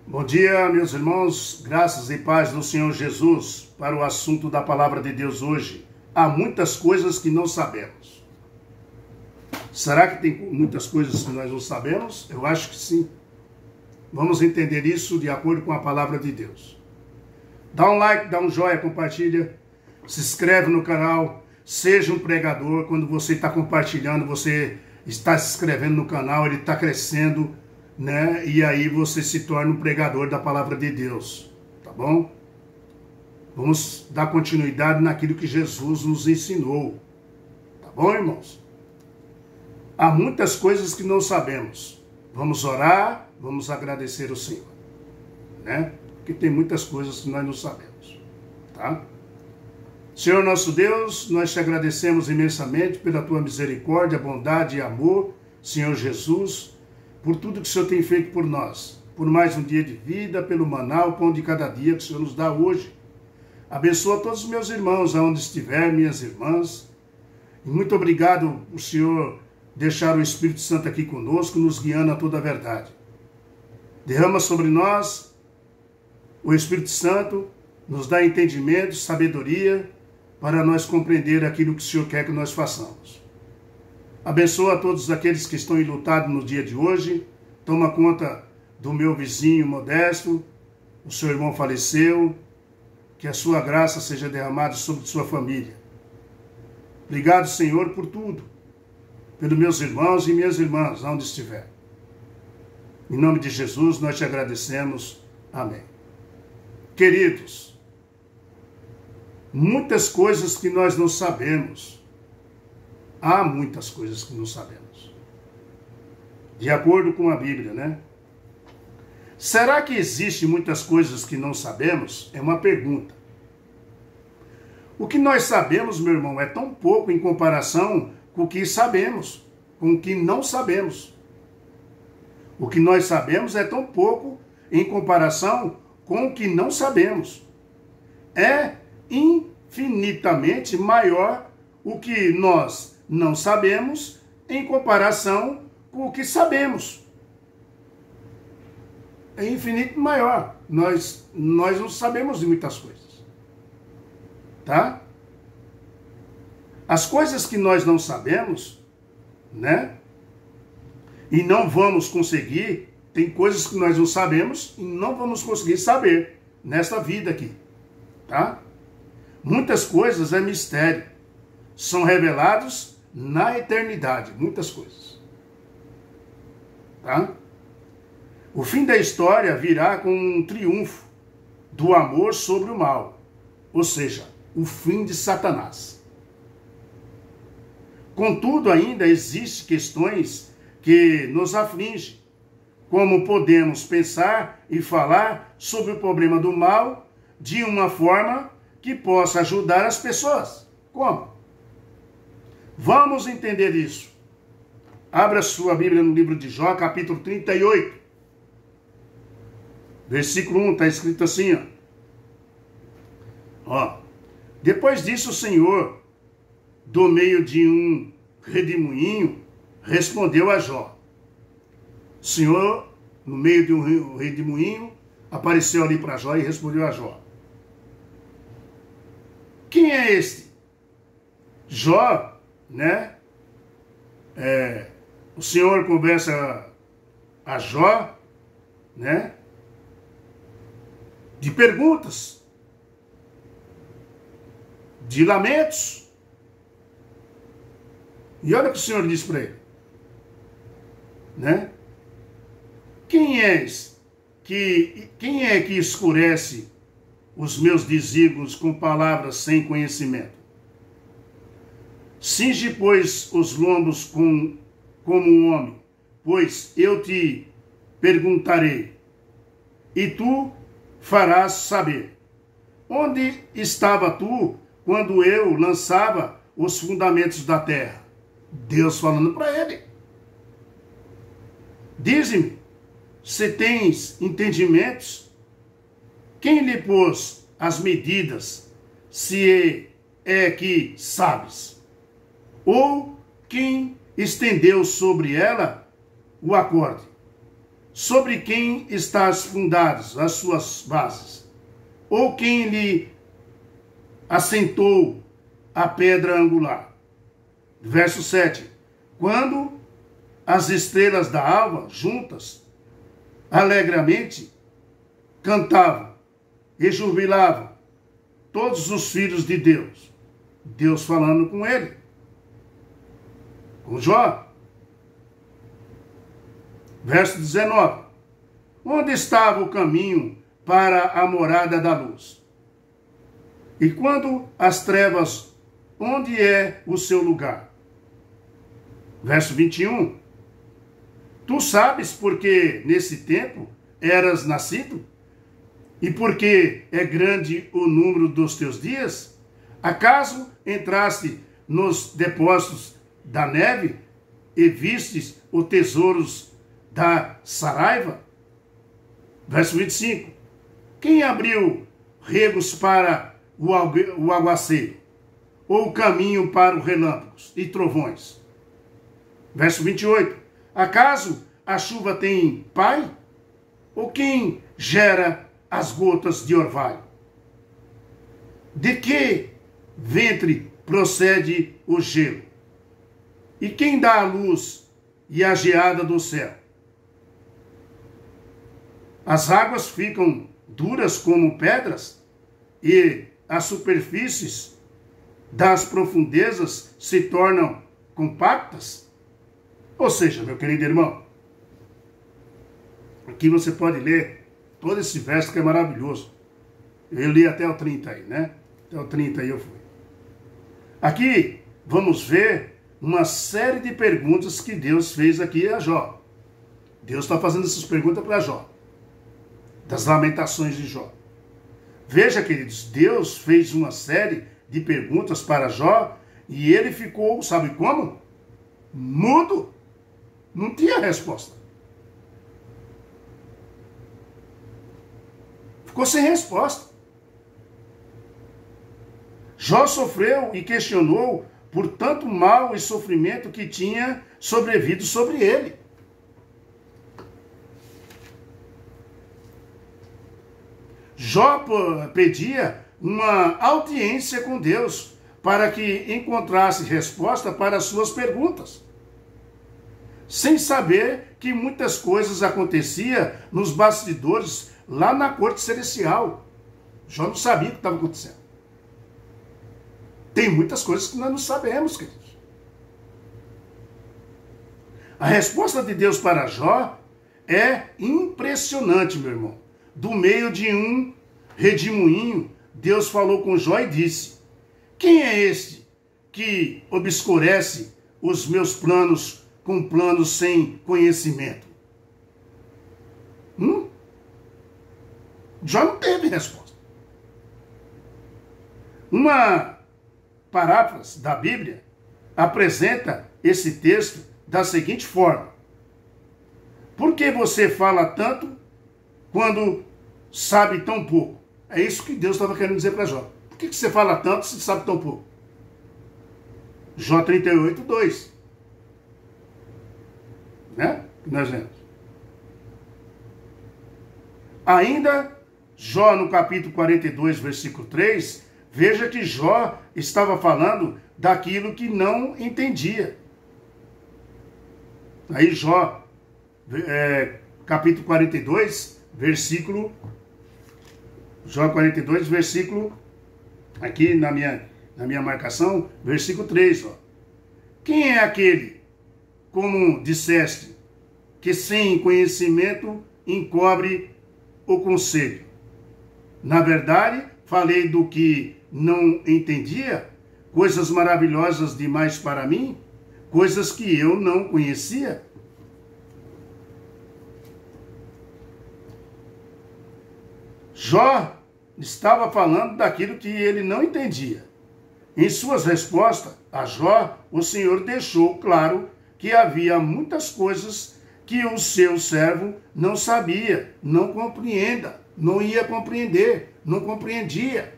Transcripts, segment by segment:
Bom dia, meus irmãos, graças e paz do Senhor Jesus. Para o assunto da palavra de Deus hoje, há muitas coisas que não sabemos. Será que tem muitas coisas que nós não sabemos? Eu acho que sim. Vamos entender isso de acordo com a palavra de Deus. Dá um like, dá um joinha, compartilha, se inscreve no canal, seja um pregador. Quando você está compartilhando, você está se inscrevendo no canal, ele está crescendo, né? E aí você se torna um pregador da palavra de Deus, tá bom? Vamos dar continuidade naquilo que Jesus nos ensinou, tá bom, irmãos? Há muitas coisas que não sabemos. Vamos orar, vamos agradecer ao Senhor, né? Porque tem muitas coisas que nós não sabemos, tá? Senhor nosso Deus, nós te agradecemos imensamente pela tua misericórdia, bondade e amor, Senhor Jesus, por tudo que o Senhor tem feito por nós, por mais um dia de vida, pelo maná, o pão de cada dia que o Senhor nos dá hoje. Abençoa todos os meus irmãos, aonde estiver, minhas irmãs. E muito obrigado por Senhor deixar o Espírito Santo aqui conosco, nos guiando a toda a verdade. Derrama sobre nós o Espírito Santo, nos dá entendimento, sabedoria, para nós compreender aquilo que o Senhor quer que nós façamos. Abençoa a todos aqueles que estão enlutados no dia de hoje. Toma conta do meu vizinho Modesto. O seu irmão faleceu. Que a sua graça seja derramada sobre sua família. Obrigado, Senhor, por tudo. Pelos meus irmãos e minhas irmãs, onde estiver. Em nome de Jesus, nós te agradecemos. Amém. Queridos, muitas coisas que nós não sabemos. Há muitas coisas que não sabemos. De acordo com a Bíblia, né? Será que existem muitas coisas que não sabemos? É uma pergunta. O que nós sabemos, meu irmão, é tão pouco em comparação com o que sabemos, com o que não sabemos. O que nós sabemos é tão pouco em comparação com o que não sabemos. É infinitamente maior o que nós não sabemos em comparação com o que sabemos. É infinito maior. Nós não sabemos de muitas coisas. Tá? As coisas que nós não sabemos, né? E não vamos conseguir, tem coisas que nós não sabemos e não vamos conseguir saber nesta vida aqui. Tá? Muitas coisas é mistério. São revelados na eternidade, muitas coisas. Tá? O fim da história virá com um triunfo do amor sobre o mal, ou seja, o fim de Satanás. Contudo, ainda existem questões que nos afligem, como podemos pensar e falar sobre o problema do mal de uma forma que possa ajudar as pessoas. Como? Vamos entender isso. Abra sua Bíblia no livro de Jó, capítulo 38. Versículo 1, está escrito assim, ó. Depois disso, o Senhor, do meio de um redemoinho, respondeu a Jó. O Senhor, no meio de um redemoinho, apareceu ali para Jó e respondeu a Jó. Quem é este? Jó, né? O Senhor conversa a Jó, né? De perguntas, de lamentos. E olha o que o Senhor diz para ele, né? Quem é que escurece os meus desígnios com palavras sem conhecimento? Cinge, pois, os lombos como um homem, pois eu te perguntarei, e tu farás saber. Onde estava tu quando eu lançava os fundamentos da terra? Deus falando para ele. Dize-me, se tens entendimentos, quem lhe pôs as medidas, se é que sabes? Ou quem estendeu sobre ela o acorde? sobre quem estás fundadas as suas bases? Ou quem lhe assentou a pedra angular? Verso 7. Quando as estrelas da alva, juntas, alegremente, cantavam e jubilavam, todos os filhos de Deus. Deus falando com ele, com Jó. Verso 19. Onde estava o caminho para a morada da luz? E quando as trevas, onde é o seu lugar? Verso 21. Tu sabes porque nesse tempo eras nascido? E porque é grande o número dos teus dias? Acaso entraste nos depósitos da neve e vistes os tesouros da saraiva? Verso 25. Quem abriu regos para o aguaceiro, ou o caminho para os relâmpagos e trovões? Verso 28. Acaso a chuva tem pai? Ou quem gera as gotas de orvalho? De que ventre procede o gelo? E quem dá a luz e a geada do céu? As águas ficam duras como pedras, e as superfícies das profundezas se tornam compactas? Ou seja, meu querido irmão, aqui você pode ler todo esse verso que é maravilhoso. Eu li até o 30 aí, né? Até o 30 aí eu fui. Aqui vamos ver uma série de perguntas que Deus fez aqui a Jó. Deus está fazendo essas perguntas para Jó, das lamentações de Jó. Veja, queridos, Deus fez uma série de perguntas para Jó e ele ficou, sabe como? Mudo. Não tinha resposta. Ficou sem resposta. Jó sofreu e questionou por tanto mal e sofrimento que tinha sobrevindo sobre ele. Jó pedia uma audiência com Deus para que encontrasse resposta para as suas perguntas, sem saber que muitas coisas aconteciam nos bastidores lá na corte celestial. Jó não sabia o que estava acontecendo. Tem muitas coisas que nós não sabemos, queridos. A resposta de Deus para Jó é impressionante, meu irmão. Do meio de um redemoinho, Deus falou com Jó e disse: quem é este que obscurece os meus planos com planos sem conhecimento? Jó não teve resposta. Uma paráfrase da Bíblia apresenta esse texto da seguinte forma: por que você fala tanto quando sabe tão pouco? É isso que Deus estava querendo dizer para Jó. Por que você fala tanto se sabe tão pouco? Jó 38, 2. Né? Nós vemos. Ainda, Jó no capítulo 42, versículo 3, veja que Jó estava falando daquilo que não entendia. Aí Jó, capítulo 42, versículo... Jó 42, versículo... Aqui na minha marcação, versículo 3. Ó. Quem é aquele, como disseste, que sem conhecimento encobre o conselho? Na verdade, falei do que não entendia, coisas maravilhosas demais para mim, coisas que eu não conhecia. Jó estava falando daquilo que ele não entendia. Em suas respostas a Jó, o Senhor deixou claro que havia muitas coisas que o seu servo não sabia, não compreenda, não ia compreender, não compreendia.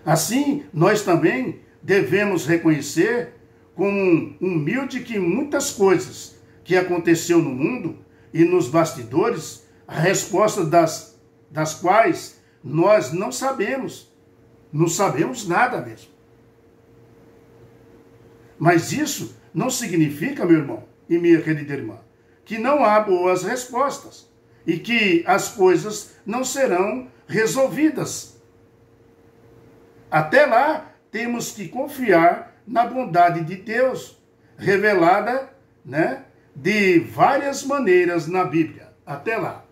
Assim, nós também devemos reconhecer como humilde que muitas coisas que aconteceu no mundo e nos bastidores, a resposta das quais nós não sabemos. Não sabemos nada mesmo. Mas isso não significa, meu irmão e minha querida irmã, que não há boas respostas e que as coisas não serão resolvidas. Até lá, temos que confiar na bondade de Deus, revelada, né, de várias maneiras na Bíblia. Até lá.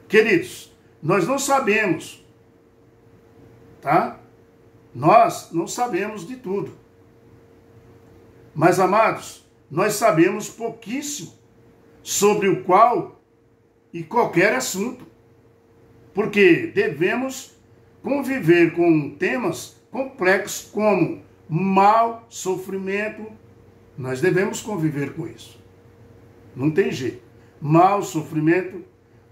Queridos, nós não sabemos, tá? Nós não sabemos de tudo. Mas, amados, nós sabemos pouquíssimo sobre o qual e qualquer assunto. Porque devemos conviver com temas complexos como mal, sofrimento. Nós devemos conviver com isso. Não tem jeito. Mal, sofrimento,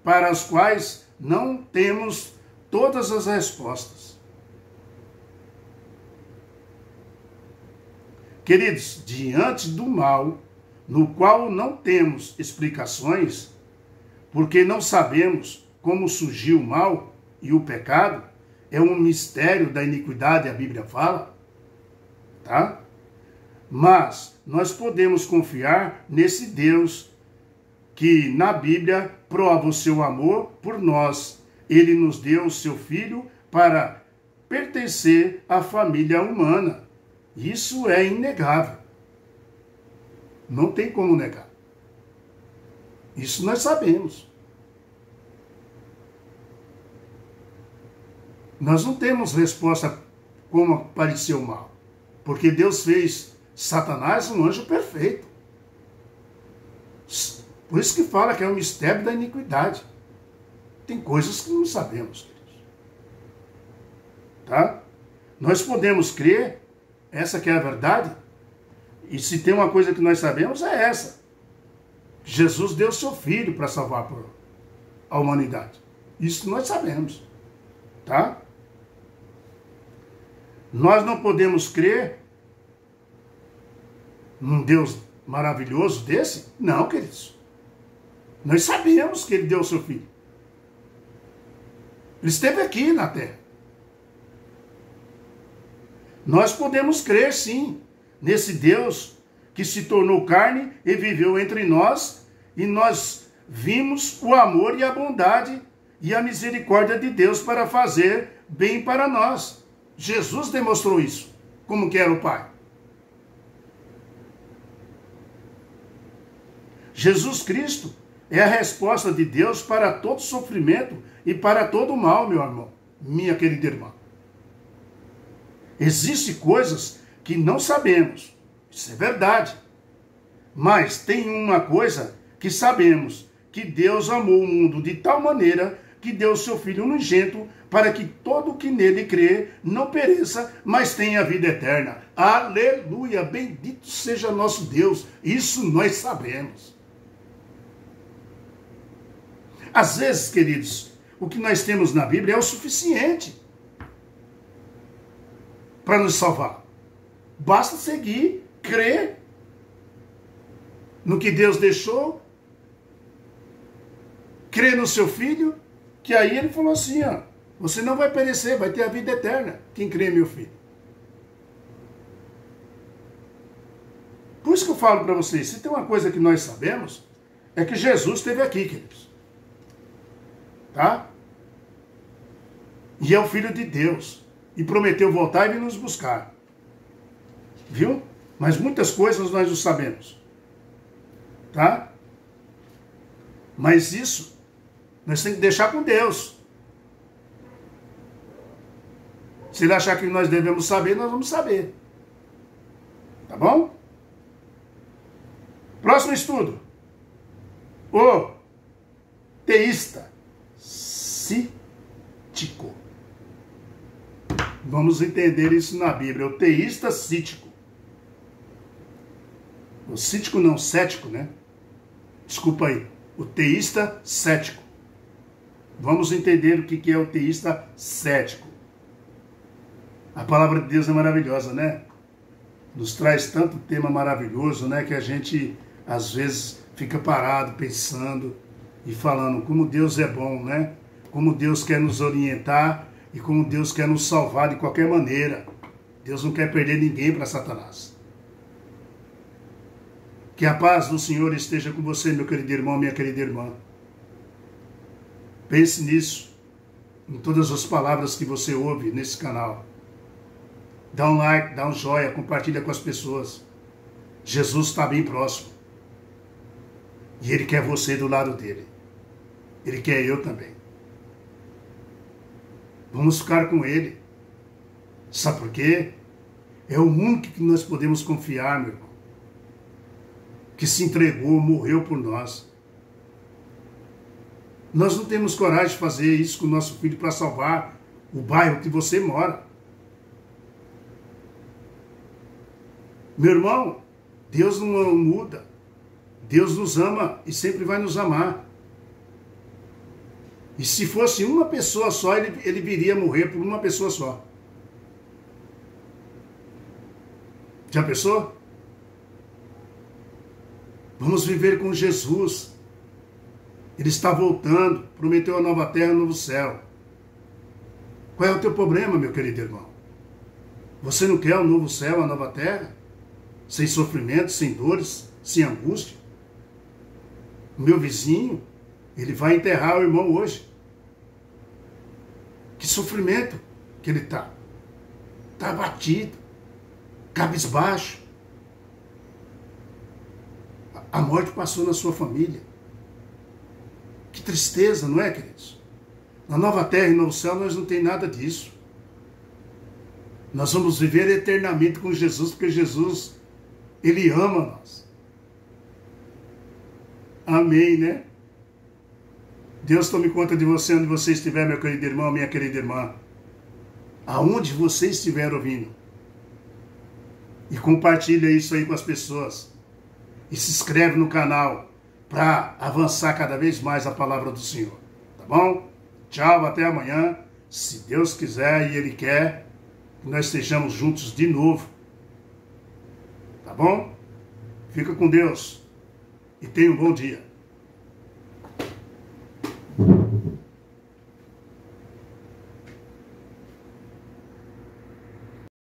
para os quais não temos todas as respostas. Queridos, diante do mal, no qual não temos explicações, porque não sabemos como surgiu o mal e o pecado, é um mistério da iniquidade, a Bíblia fala, tá? Mas nós podemos confiar nesse Deus que na Bíblia prova o seu amor por nós. Ele nos deu o seu Filho para pertencer à família humana. Isso é inegável. Não tem como negar. Isso nós sabemos. Nós não temos resposta como apareceu o mal. Porque Deus fez Satanás um anjo perfeito. Por isso que fala que é um mistério da iniquidade. Tem coisas que não sabemos, queridos. Tá? Nós podemos crer, essa que é a verdade, e se tem uma coisa que nós sabemos é essa. Jesus deu seu Filho para salvar a humanidade. Isso nós sabemos. Tá? Nós não podemos crer num Deus maravilhoso desse? Não, queridos. Nós sabemos que Ele deu o seu Filho. Ele esteve aqui na terra. Nós podemos crer, sim, nesse Deus que se tornou carne e viveu entre nós, e nós vimos o amor e a bondade e a misericórdia de Deus para fazer bem para nós. Jesus demonstrou isso, como que era o Pai. Jesus Cristo é a resposta de Deus para todo sofrimento e para todo mal, meu irmão, minha querida irmã. Existem coisas que não sabemos, isso é verdade. Mas tem uma coisa que sabemos, que Deus amou o mundo de tal maneira que deu o seu Filho unigênito para que todo que nele crê não pereça, mas tenha vida eterna. Aleluia, bendito seja nosso Deus, isso nós sabemos. Às vezes, queridos, o que nós temos na Bíblia é o suficiente para nos salvar. Basta seguir, crer no que Deus deixou, crer no seu Filho, que aí ele falou assim, ó, você não vai perecer, vai ter a vida eterna, quem crê, meu filho. Por isso que eu falo para vocês, se tem uma coisa que nós sabemos, é que Jesus esteve aqui, queridos. Tá? E é o Filho de Deus. E prometeu voltar e vir nos buscar. Viu? Mas muitas coisas nós não sabemos. Tá? Mas isso nós temos que deixar com Deus. Se ele achar que nós devemos saber, nós vamos saber. Tá bom? Próximo estudo. O teísta cítico. Vamos entender isso na Bíblia. O teísta cítico. O cítico não, cético, né? Desculpa aí. O teísta cético. Vamos entender o que é o teísta cético. A palavra de Deus é maravilhosa, né? Nos traz tanto tema maravilhoso, né? Que a gente, às vezes, fica parado, pensando e falando como Deus é bom, né? Como Deus quer nos orientar e como Deus quer nos salvar de qualquer maneira. Deus não quer perder ninguém para Satanás. Que a paz do Senhor esteja com você, meu querido irmão, minha querida irmã. Pense nisso, em todas as palavras que você ouve nesse canal. Dá um like, dá um joinha, compartilha com as pessoas. Jesus está bem próximo. E Ele quer você do lado dele. Ele quer eu também. Vamos ficar com Ele. Sabe por quê? É o único que nós podemos confiar, meu irmão. Que se entregou, morreu por nós. Nós não temos coragem de fazer isso com o nosso filho para salvar o bairro que você mora. Meu irmão, Deus não muda. Deus nos ama e sempre vai nos amar. E se fosse uma pessoa só, ele viria morrer por uma pessoa só. Já pensou? Vamos viver com Jesus. Ele está voltando, prometeu a nova terra e um novo céu. Qual é o teu problema, meu querido irmão? Você não quer um novo céu, a nova terra? Sem sofrimento, sem dores, sem angústia? O meu vizinho, ele vai enterrar o irmão hoje. Que sofrimento que ele está. Está abatido, cabisbaixo. A morte passou na sua família. Que tristeza, não é, queridos? Na nova terra e no novo céu nós não tem nada disso. Nós vamos viver eternamente com Jesus, porque Jesus, Ele ama nós. Amém, né? Deus tome conta de você onde você estiver, meu querido irmão, minha querida irmã. Aonde você estiver ouvindo. E compartilha isso aí com as pessoas. E se inscreve no canal para avançar cada vez mais a palavra do Senhor. Tá bom? Tchau, até amanhã. Se Deus quiser e Ele quer, que nós estejamos juntos de novo. Tá bom? Fica com Deus. E tenha um bom dia.